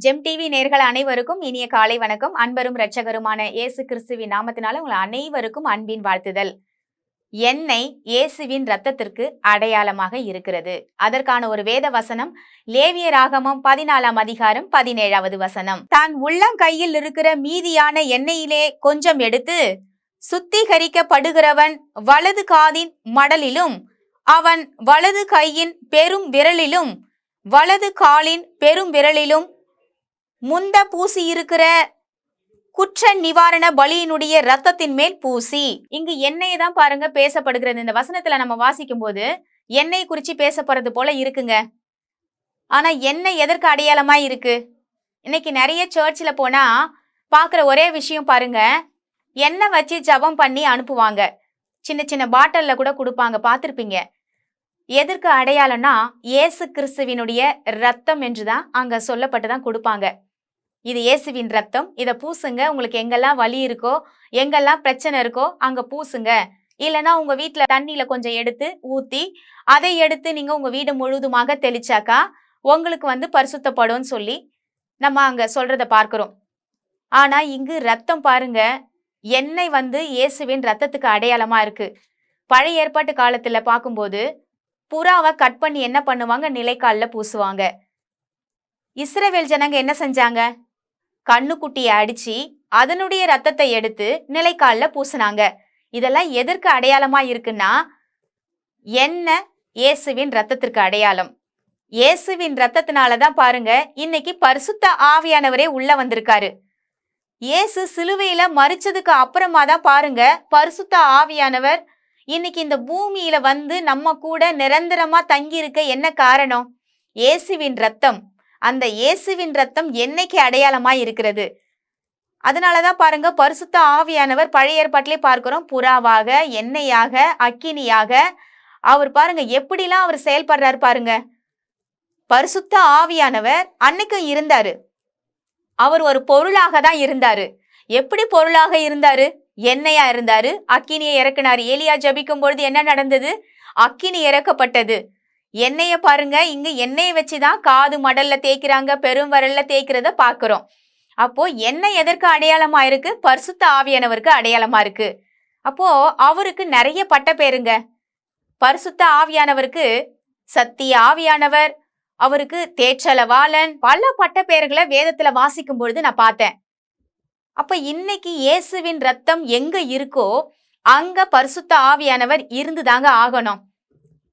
GeM TV நேர்கள் அனைவருக்கும் இனிய காலை வணக்கம். அன்பரும் இரட்சகருமான இயேசு கிறிஸ்துவின் நாமத்தினால உங்கள் அனைவருக்கும் அன்பின் வாழ்த்துதல். எண்ணெய் இயேசுவின் இரத்தத்திற்கு அடையாளமாக இருக்கிறது. அதற்கான ஒரு வேத வசனம் லேவியராகமம் 14ஆம் அதிகாரம் 17வது வசனம். தான் உள்ளங்கையில் இருக்கிற மீதியான எண்ணெயிலே கொஞ்சம் எடுத்து சுத்திகரிக்கப்படுகிறவன் வலது காதின் மடலிலும் அவன் வலது கையின் பெரும் விரலிலும் வலது காலின் பெரும் விரலிலும் முந்த பூசி இருக்கிற குற்ற நிவாரண பலியினுடைய ரத்தத்தின் மேல் பூசி. இங்கு எண்ணெய் தான் பாருங்க பேசப்படுகிறது. இந்த வசனத்துல நம்ம வாசிக்கும் போது எண்ணெய் குறிச்சு பேசப்படுறது போல இருக்குங்க. ஆனா எண்ணெய் எதற்கு அடையாளமா இருக்கு? இன்னைக்கு நிறைய சர்ச்சில் போனா பாக்குற ஒரே விஷயம் பாருங்க, எண்ணெய் வச்சு ஜபம் பண்ணி அனுப்புவாங்க. சின்ன சின்ன பாட்டில்ல கூட கொடுப்பாங்க, பார்த்துருப்பீங்க. எதற்கு அடையாளம்னா இயேசு கிறிஸ்துவினுடைய ரத்தம் என்றுதான் அங்க சொல்லப்பட்டு தான் கொடுப்பாங்க. இது இயேசுவின் ரத்தம், இதை பூசுங்க, உங்களுக்கு எங்கெல்லாம் வலி இருக்கோ எங்கெல்லாம் பிரச்சனை இருக்கோ அங்க பூசுங்க. இல்லைன்னா உங்க வீட்டுல தண்ணியில கொஞ்சம் எடுத்து ஊத்தி அதை எடுத்து நீங்க உங்க வீடு முழுவதுமாக தெளிச்சாக்கா உங்களுக்கு பரிசுத்தப்படும் சொல்லி நம்ம அங்க சொல்றத பார்க்கிறோம். ஆனா இங்கு ரத்தம் பாருங்க, எண்ணெய் இயேசுவின் ரத்தத்துக்கு அடையாளமா இருக்கு. பழைய ஏற்பாட்டு காலத்துல பார்க்கும்போது புறாவை கட் பண்ணி என்ன பண்ணுவாங்க, நிலைக்கால்ல பூசுவாங்க. இஸ்ரவேல் ஜனங்க என்ன செஞ்சாங்க, கண்ணுக்குட்டியை அடிச்சு அதனுடைய ரத்தத்தை எடுத்து நிலைக்கால்ல பூசினாங்க. இதெல்லாம் எதற்கு அடையாளமா இருக்குன்னா எண்ணெய் இயேசுவின் ரத்தத்திற்கு அடையாளம். இயேசுவின் ரத்தத்தினாலதான் பாருங்க இன்னைக்கு பரிசுத்த ஆவியானவரே உள்ள வந்திருக்காரு. இயேசு சிலுவையில மரிச்சதுக்கு அப்புறமா தான் பாருங்க பரிசுத்த ஆவியானவர் இன்னைக்கு இந்த பூமியில நம்ம கூட நிரந்தரமா தங்கி இருக்க. என்ன காரணம்? இயேசுவின் ரத்தம். அந்த இயேசுவின் ரத்தம் என்னைக்கு அடையாளமா இருக்கிறது. அதனாலதான் பாருங்க பரிசுத்த ஆவியானவர் பழைய ஏற்பாட்டிலே பார்க்கிறோம், புறாவாக, எண்ணெயாக, அக்கினியாக. அவர் பாருங்க எப்படிலாம் அவர் செயல்படுறாரு பாருங்க. பரிசுத்த ஆவியானவர் அன்னைக்கும் இருந்தாரு. அவர் ஒரு பொருளாக தான் இருந்தாரு. எப்படி பொருளாக இருந்தாரு? எண்ணெயா இருந்தாரு, அக்கினியை இறக்குனாரு. ஏலியா ஜபிக்கும் பொழுது என்ன நடந்தது? அக்கினி இறக்கப்பட்டது. எண்ணெய பாருங்க, இங்க எண்ணெயை வச்சுதான் காது மடல்ல தேய்க்கிறாங்க, பெரும் வரல்ல தேய்க்கிறத பாக்குறோம். அப்போ எண்ணெய் எதற்கு அடையாளமா இருக்கு? பரிசுத்த ஆவியானவருக்கு அடையாளமா இருக்கு. அப்போ அவருக்கு நிறைய பட்ட பேருங்க. பரிசுத்த ஆவியானவருக்கு சத்திய ஆவியானவர், அவருக்கு தேற்றலவாளன், பல பட்ட பேர்களை வேதத்துல வாசிக்கும் பொழுது நான் பார்த்தேன். அப்ப இன்னைக்கு இயேசுவின் ரத்தம் எங்க இருக்கோ அங்க பரிசுத்த ஆவியானவர் இருந்துதாங்க ஆகணும்.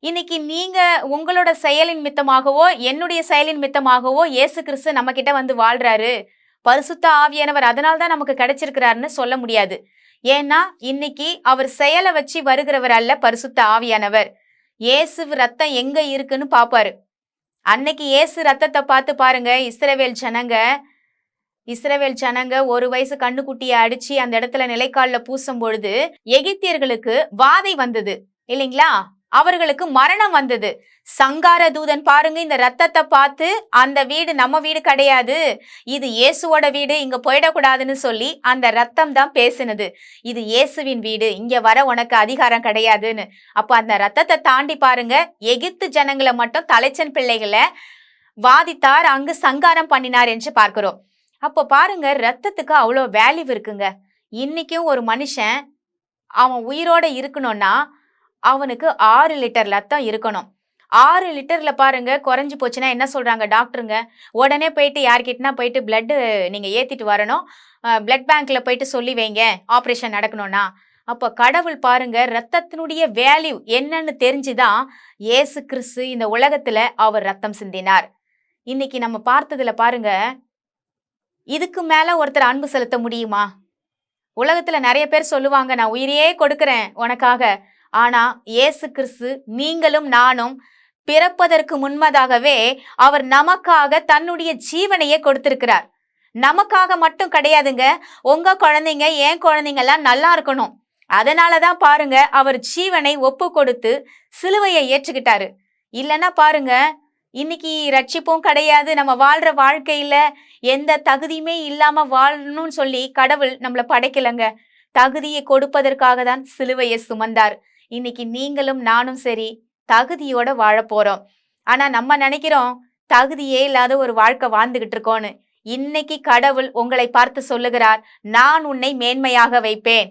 இன்னைக்கு நீங்க உங்களோட செயலின் மித்தமாகவோ என்னுடைய செயலின் மித்தமாகவோ இயேசு கிறிஸ்து நம்ம கிட்ட வாழ்றாரு, பரிசுத்த ஆவியானவர் அதனால்தான் நமக்கு கிடைச்சிருக்கிறாருன்னு சொல்ல முடியாது. ஏன்னா இன்னைக்கு அவர் செயலை வச்சு வருகிறவர் அல்ல பரிசுத்த ஆவியானவர். இயேசு ரத்தம் எங்க இருக்குன்னு பாப்பாரு. அன்னைக்கு இயேசு ரத்தத்தை பார்த்து பாருங்க இஸ்ரவேல் ஜனங்க 1 வயசு கண்ணுக்குட்டியை அடிச்சு அந்த இடத்துல நிலைக்கால்ல பூசும் பொழுது எகிப்தியர்களுக்கு வாதை வந்தது இல்லைங்களா? அவர்களுக்கு மரணம் வந்தது. சங்கார தூதன் பாருங்க இந்த ரத்தத்தை பார்த்து அந்த வீடு நம்ம வீடு கிடையாது, இது இயேசுவோட வீடு, இங்க போயிடக்கூடாதுன்னு சொல்லி அந்த ரத்தம் தான் பேசினது. இது இயேசுவின் வீடு, இங்க வர உனக்கு அதிகாரம் கிடையாதுன்னு. அப்ப அந்த ரத்தத்தை தாண்டி பாருங்க எகிப்து ஜனங்களை மட்டும் தலைச்சன் பிள்ளைகளை வாதித்தார், அங்கு சங்காரம் பண்ணினார் என்று பார்க்கிறோம். அப்போ பாருங்க ரத்தத்துக்கு அவ்வளோ வேல்யூ இருக்குங்க. இன்னைக்கும் ஒரு மனுஷன் அவன் உயிரோட இருக்கணும்னா அவனுக்கு 6 லிட்டர் ரத்தம் இருக்கணும். 6 லிட்டர்ல பாருங்க குறைஞ்சு போச்சுன்னா என்ன சொல்றாங்க டாக்டருங்க, உடனே போயிட்டு யார்கிட்டனா போயிட்டு பிளட் நீங்க ஏத்திட்டு வரணும், பிளட் பேங்க்ல போயிட்டு சொல்லி வைங்க ஆப்ரேஷன் நடக்கணும்னா. அப்ப கடவுள் பாருங்க ரத்தத்தினுடைய வேல்யூ என்னன்னு தெரிஞ்சுதான் இயேசு கிறிஸ்து இந்த உலகத்துல அவர் ரத்தம் சிந்தினார். இன்னைக்கு நம்ம பார்த்ததுல பாருங்க இதுக்கு மேல ஒருத்தர் அன்பு செலுத்த முடியுமா? உலகத்துல நிறைய பேர் சொல்லுவாங்க நான் உயிரையே கொடுக்கிறேன் உனக்காக. ஆனா இயேசு கிறிஸ்து நீங்களும் நானும் பிறப்பதற்கு முன்பதாகவே அவர் நமக்காக தன்னுடைய ஜீவனையே கொடுத்திருக்கிறார். நமக்காக மட்டும் கிடையாதுங்க, உங்க குழந்தைங்க என் குழந்தைங்க எல்லாம் நல்லா இருக்கணும். அதனாலதான் பாருங்க அவர் ஜீவனை ஒப்பு கொடுத்து சிலுவையை ஏற்றுக்கிட்டாரு. இல்லைன்னா பாருங்க இன்னைக்கு ரட்சிப்பும் கிடையாது, நம்ம வாழ்ற வாழ்க்கையில எந்த தகுதியுமே இல்லாம வாழணும்னு சொல்லி கடவுள் நம்மளை படைக்கலங்க. தகுதியை கொடுப்பதற்காக தான் சிலுவையை சுமந்தார். இன்னைக்கு நீங்களும் நானும் சரி தகுதியோட வாழ போறோம். ஆனா நம்ம நினைக்கிறோம் தகுதியே இல்லாத ஒரு வாழ்க்கை வாழ்ந்துகிட்டு இருக்கோன்னு. இன்னைக்கு கடவுள் உங்களை பார்த்து சொல்லுகிறார், நான் உன்னை மேன்மையாக வைப்பேன்.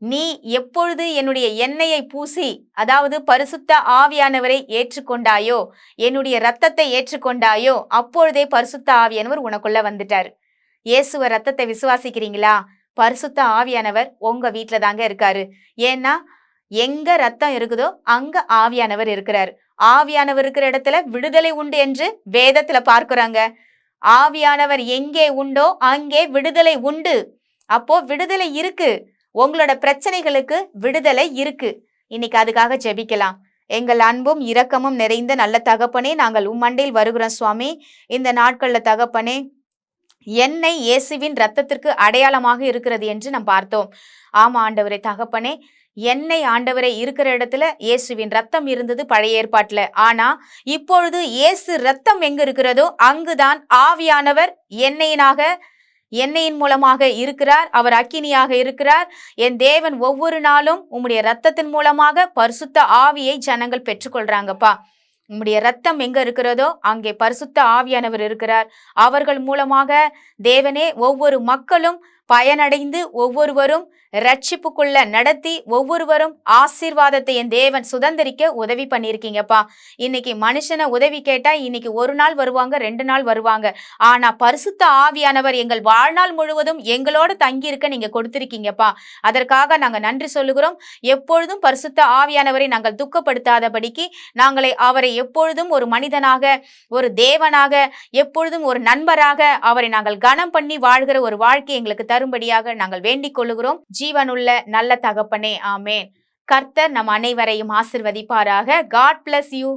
நீ எப்பொழுது என்னுடைய எண்ணெயை பூசி, அதாவது பரிசுத்த ஆவியானவரை ஏற்றுக்கொண்டாயோ, என்னுடைய இரத்தத்தை ஏற்றுக்கொண்டாயோ, அப்பொழுதே பரிசுத்த ஆவியானவர் உனக்குள்ள வந்துட்டாரு. இயேசுவ ரத்தத்தை விசுவாசிக்கிறீங்களா? பரிசுத்த ஆவியானவர் உங்க வீட்டுல தாங்க இருக்காரு. ஏன்னா எங்க ரத்தம் இருக்குதோ அங்க ஆவியானவர் இருக்கிறாரு. ஆவியானவர் இருக்கிற இடத்துல விடுதலை உண்டு என்று வேதத்துல பார்க்கிறாங்க. ஆவியானவர் எங்கே உண்டோ அங்கே விடுதலை உண்டு. அப்போ விடுதலை இருக்கு. உங்களோட பிரச்சனைகளுக்கு விடுதலை இருக்கு. இன்னைக்கு அதுக்காக ஜெபிக்கலாம். எங்கள் அன்பும் இரக்கமும் நிறைந்த நல்ல தகப்பனே, நாங்கள் உம்மண்டையில் வருகிறோம் சுவாமி. இந்த நாட்கள்ல தகப்பனே, எண்ணெய் இயேசுவின் ரத்தத்திற்கு அடையாளமாக இருக்கிறது என்று நாம் பார்த்தோம். ஆமா ஆண்டவரே தகப்பனே, எண்ணெய் ஆண்டவரை இருக்கிற இடத்துல இயேசுவின் ரத்தம் இருந்தது பழைய ஏற்பாட்டுல. ஆனா இப்பொழுது இயேசு ரத்தம் எங்க இருக்கிறதோ அங்குதான் ஆவியானவர் எண்ணெயின் மூலமாக இருக்கிறார். அவர் அக்கினியாக இருக்கிறார். என் தேவன் ஒவ்வொரு நாளும் உம்முடைய ரத்தத்தின் மூலமாக பரிசுத்த ஆவியை ஜனங்கள் பெற்றுக்கொள்றாங்கப்பா. உம்முடைய ரத்தம் எங்க இருக்கிறதோ அங்கே பரிசுத்த ஆவியானவர் இருக்கிறார். அவர்கள் மூலமாக தேவனே ஒவ்வொரு மக்களும் பயனடைந்து ஒவ்வொருவரும் ரட்சிப்புக்குள்ள நடத்தி ஒவ்வொருவரும் ஆசீர்வாதத்தை என் தேவன் சுதந்திரிக்க உதவி பண்ணியிருக்கீங்கப்பா. இன்னைக்கு மனுஷனை உதவி கேட்டா இன்னைக்கு ஒரு நாள் வருவாங்க, 2 நாள் வருவாங்க. ஆனா பரிசுத்த ஆவியானவர் எங்கள் வாழ்நாள் முழுவதும் எங்களோட தங்கி இருக்க நீங்க கொடுத்திருக்கீங்கப்பா. அதற்காக நாங்க நன்றி சொல்லுகிறோம். எப்பொழுதும் பரிசுத்த ஆவியானவரை நாங்கள் துக்கப்படுத்தாதபடிக்கு அவரை எப்பொழுதும் ஒரு மனிதனாக, ஒரு தேவனாக, எப்பொழுதும் ஒரு நண்பராக அவரை நாங்கள் கனம் பண்ணி வாழ்கிற ஒரு வாழ்க்கை எங்களுக்கு தரும்படியாக நாங்கள் வேண்டிக் கொள்ளுகிறோம். ஜீவனுள்ள நல்ல தகப்பனே, ஆமேன். கர்த்தர் நம் அனைவரையும் ஆசிர்வதிப்பாராக. God bless you.